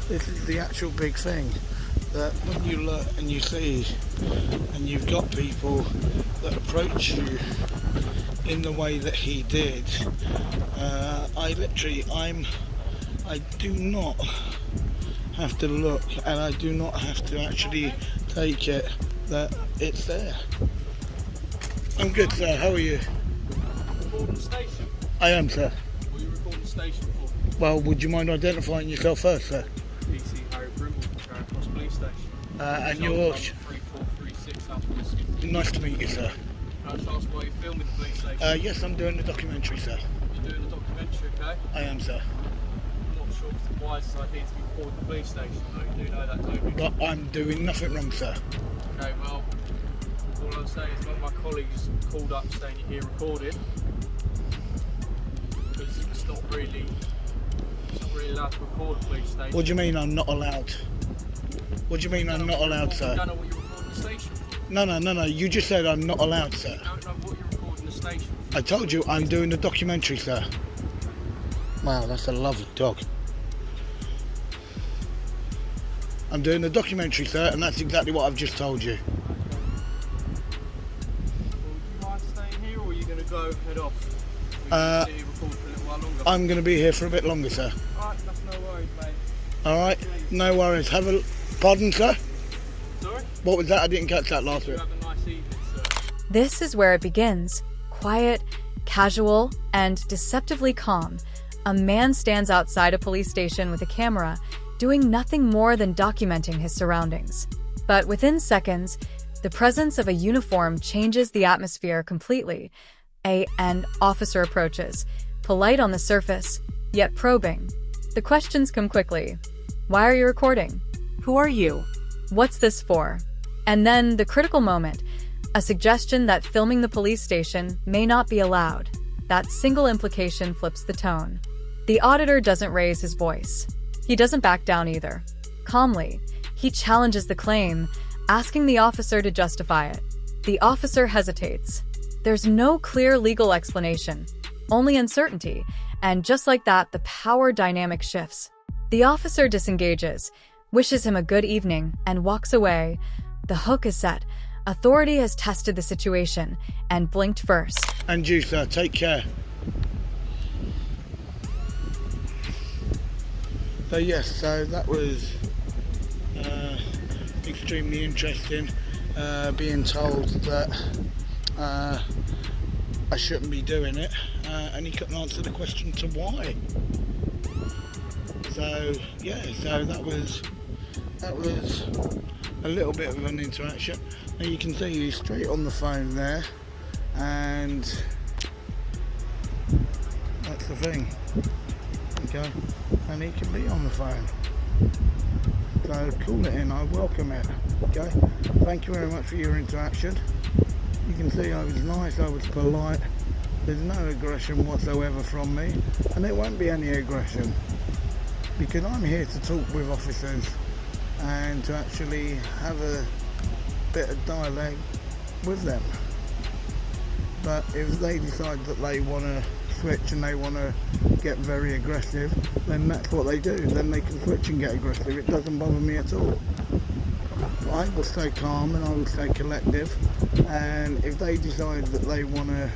This is the actual big thing, that when you look and you see and you've got people that approach you in the way that he did, I do not have to look, and I do not have to actually take it that it's there. I'm good, sir. How are you? Recording the station? I am, sir. What are you recording the station for? Well, would you mind identifying yourself first, sir? PC Harry Brimble, Charing Cross Police Station. And you're... 3436 Alpha Whiskey. Nice to meet you, sir. Can I just ask why you're filming the police station? Yes, I'm doing the documentary, sir. You're doing a documentary, okay? I am, sir. I'm not sure if it's the wisest idea to be recording the police station, though. You do know that, don't you? But I'm doing nothing wrong, sir. Okay, well, all I'll say is one of my colleagues called up saying you're here recording. Because it's not really allowed to record a police station. What do you mean I'm not allowed? What do you mean I'm not allowed, sir? You don't know what you're recording the station for. No. You just said I'm not allowed, sir. You don't know what you're recording the station for. I told you I'm doing the documentary, sir. Wow, that's a lovely dog. I'm doing the documentary, sir, and that's exactly what I've just told you. Well, do you mind staying here, or are you going to go head off? Or you record for a little while longer? I'm going to be here for a bit longer, sir. Alright, that's no worries, mate. Alright, no worries. Pardon, sir? Sorry? What was that? I didn't catch that last You bit. have a nice evening, sir. This is where it begins. Quiet, casual, and deceptively calm. A man stands outside a police station with a camera, doing nothing more than documenting his surroundings. But within seconds, the presence of a uniform changes the atmosphere completely. An officer approaches, polite on the surface, yet probing. The questions come quickly. Why are you recording? Who are you? What's this for? And then the critical moment, a suggestion that filming the police station may not be allowed. That single implication flips the tone. The auditor doesn't raise his voice. He doesn't back down either. Calmly, he challenges the claim, asking the officer to justify it. The officer hesitates. There's no clear legal explanation, only uncertainty, and just like that, the power dynamic shifts. The officer disengages, wishes him a good evening, and walks away. The hook is set. Authority has tested the situation and blinked first. And you, sir, take care. So yes, so that was extremely interesting, being told that I shouldn't be doing it, and he couldn't answer the question to why. So yeah, so that was a little bit of an interaction. Now you can see he's straight on the phone there, and that's the thing. Okay, and he can be on the phone. So call it in, I welcome it. Okay, thank you very much for your interaction. You can see I was nice, I was polite. There's no aggression whatsoever from me, and there won't be any aggression, because I'm here to talk with officers and to actually have a bit of dialogue with them. But if they decide that they want to switch and they want to get very aggressive, then that's what they do. Then they can switch and get aggressive. It doesn't bother me at all. I will stay calm and I will stay collective, and if they decide that they want to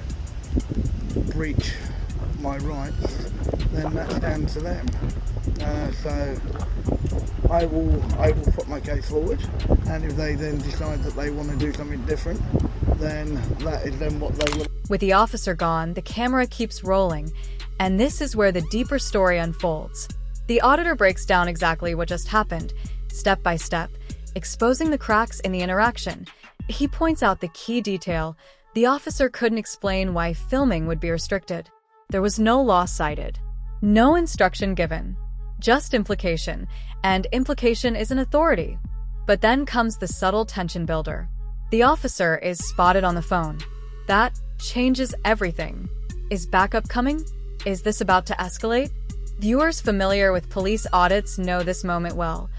breach my rights, then that's down to them. So I will put my case forward, and if they then decide that they want to do something different, then that is then what they will. With the officer gone, the camera keeps rolling, and this is where the deeper story unfolds. The auditor breaks down exactly what just happened, step by step, exposing the cracks in the interaction. He points out the key detail: the officer couldn't explain why filming would be restricted. There was no law cited, no instruction given, just implication, and implication is an authority. But then comes the subtle tension builder. The officer is spotted on the phone. That changes everything. Is backup coming? Is this about to escalate? Viewers familiar with police audits know this moment well.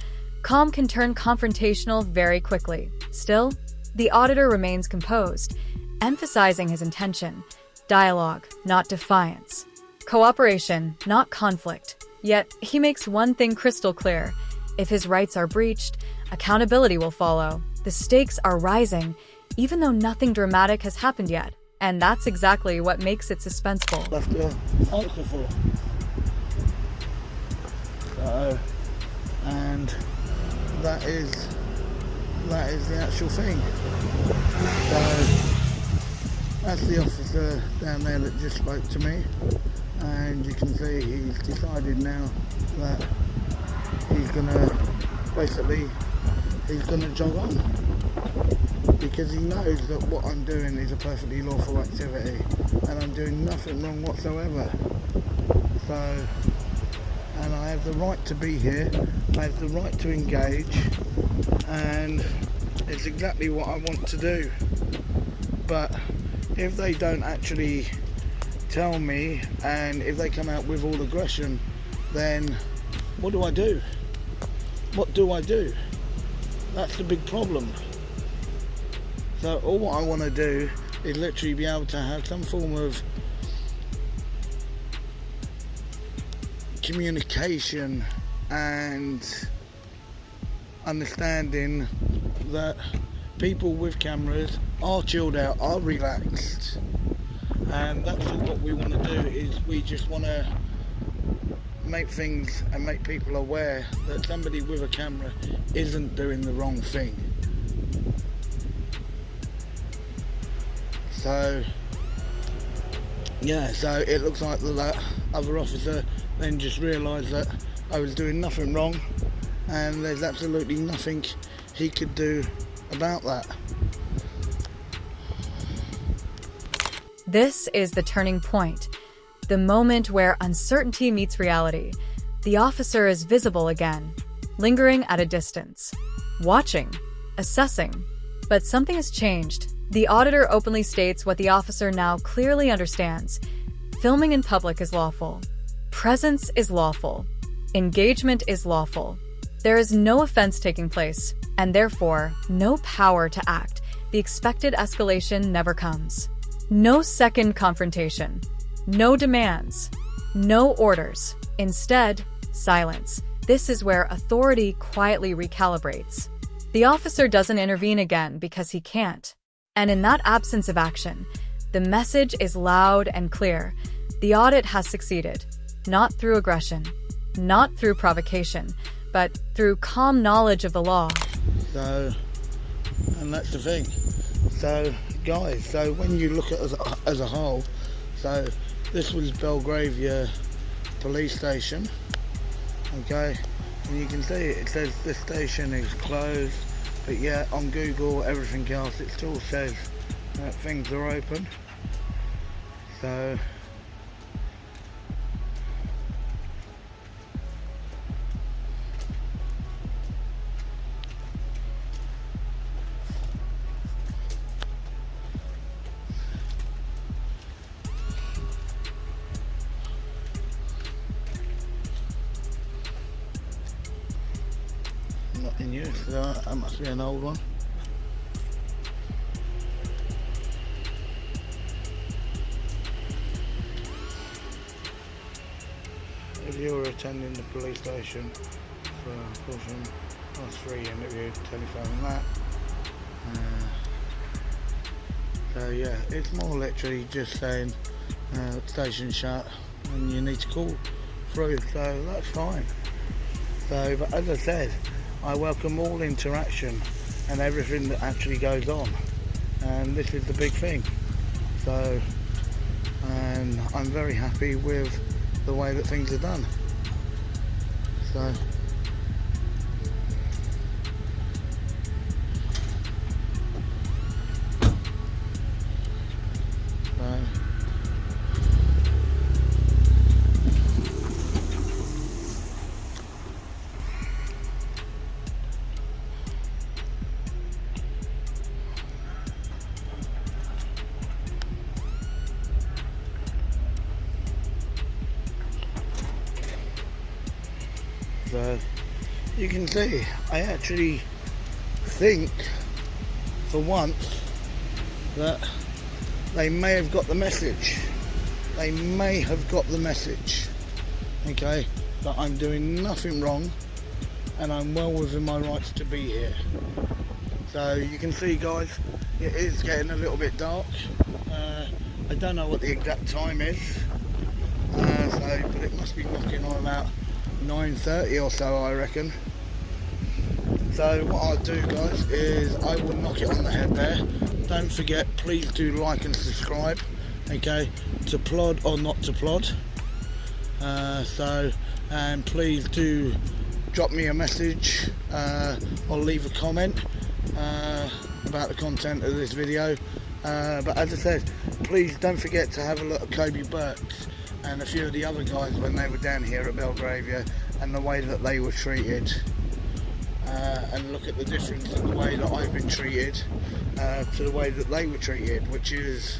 Calm can turn confrontational very quickly. Still, the auditor remains composed, emphasizing his intention. Dialogue, not defiance. Cooperation, not conflict. Yet, he makes one thing crystal clear. If his rights are breached, accountability will follow. The stakes are rising, even though nothing dramatic has happened yet. And that's exactly what makes it suspenseful. Left to answer for. So, and that is the actual thing. So that's the officer down there that just spoke to me, and you can see he's decided now that he's gonna jog on, because he knows that what I'm doing is a perfectly lawful activity and I'm doing nothing wrong whatsoever. So, and I have the right to be here, I have the right to engage, and it's exactly what I want to do. But if they don't actually tell me, and if they come out with all aggression, then what do I do? What do I do? That's the big problem. So all I want to do is literally be able to have some form of communication and understanding that people with cameras are chilled out, are relaxed, and that's all what we want to do. Is we just want to make things and make people aware that somebody with a camera isn't doing the wrong thing. So yeah, so it looks like that other officer then just realised that I was doing nothing wrong, and there's absolutely nothing he could do about that. This is the turning point, the moment where uncertainty meets reality. The officer is visible again, lingering at a distance, watching, assessing. But something has changed. The auditor openly states what the officer now clearly understands. Filming in public is lawful. Presence is lawful. Engagement is lawful. There is no offense taking place, and therefore no power to act. The expected escalation never comes. No second confrontation. No demands. No orders. Instead, silence. This is where authority quietly recalibrates. The officer doesn't intervene again because he can't. And in that absence of action, the message is loud and clear. The audit has succeeded, not through aggression, not through provocation, but through calm knowledge of the law. So, and that's the thing. So, guys, so when you look at it as a whole, so this was Belgravia police station, okay, and you can see it says this station is closed, but yeah, on Google, everything else, it still says that things are open. So not in use, so that must be an old one. If you were attending the police station for caution, that's free interview, telephone and that. So yeah, it's more literally just saying station shut and you need to call through, so that's fine. So, but as I said, I welcome all interaction and everything that actually goes on, and this is the big thing. So, and I'm very happy with the way that things are done. So So you can see, I actually think for once that they may have got the message. They may have got the message, okay, that I'm doing nothing wrong and I'm well within my rights to be here. So you can see, guys, it is getting a little bit dark. I don't know what the exact time is, but it must be knocking on about 9:30 or so, I reckon. So what I'll do, guys, is I will knock it on the head there. Don't forget, please do like and subscribe, okay, to plod or not to plod. And please do drop me a message or leave a comment about the content of this video. But as I said, please don't forget to have a look at Kobe Burks and a few of the other guys when they were down here at Belgravia, and the way that they were treated, and look at the difference in the way that I've been treated to the way that they were treated, which is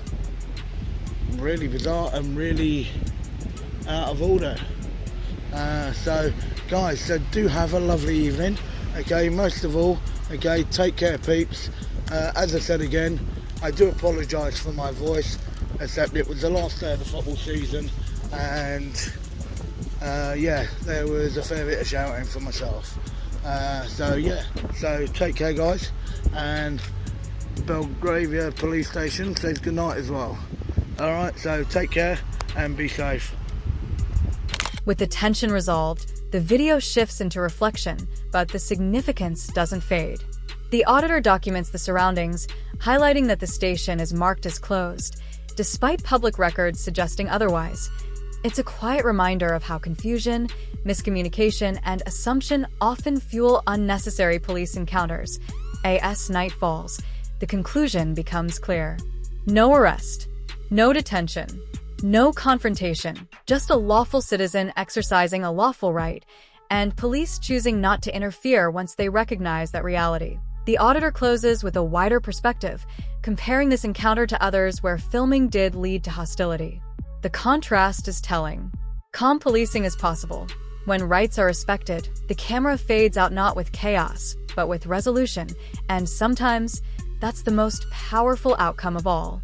really bizarre and really out of order. So guys, so do have a lovely evening, okay, most of all, okay, take care, peeps. As I said again, I do apologise for my voice, except it was the last day of the football season, and yeah, there was a fair bit of shouting for myself. So yeah, so take care, guys, and Belgravia police station says good night as well. Alright, so take care and be safe. With the tension resolved, the video shifts into reflection, but the significance doesn't fade. The auditor documents the surroundings, highlighting that the station is marked as closed, despite public records suggesting otherwise. It's a quiet reminder of how confusion, miscommunication, and assumption often fuel unnecessary police encounters. As night falls, the conclusion becomes clear. No arrest, no detention, no confrontation, just a lawful citizen exercising a lawful right, and police choosing not to interfere once they recognize that reality. The auditor closes with a wider perspective, comparing this encounter to others where filming did lead to hostility. The contrast is telling. Calm policing is possible. When rights are respected, the camera fades out not with chaos, but with resolution, and sometimes that's the most powerful outcome of all.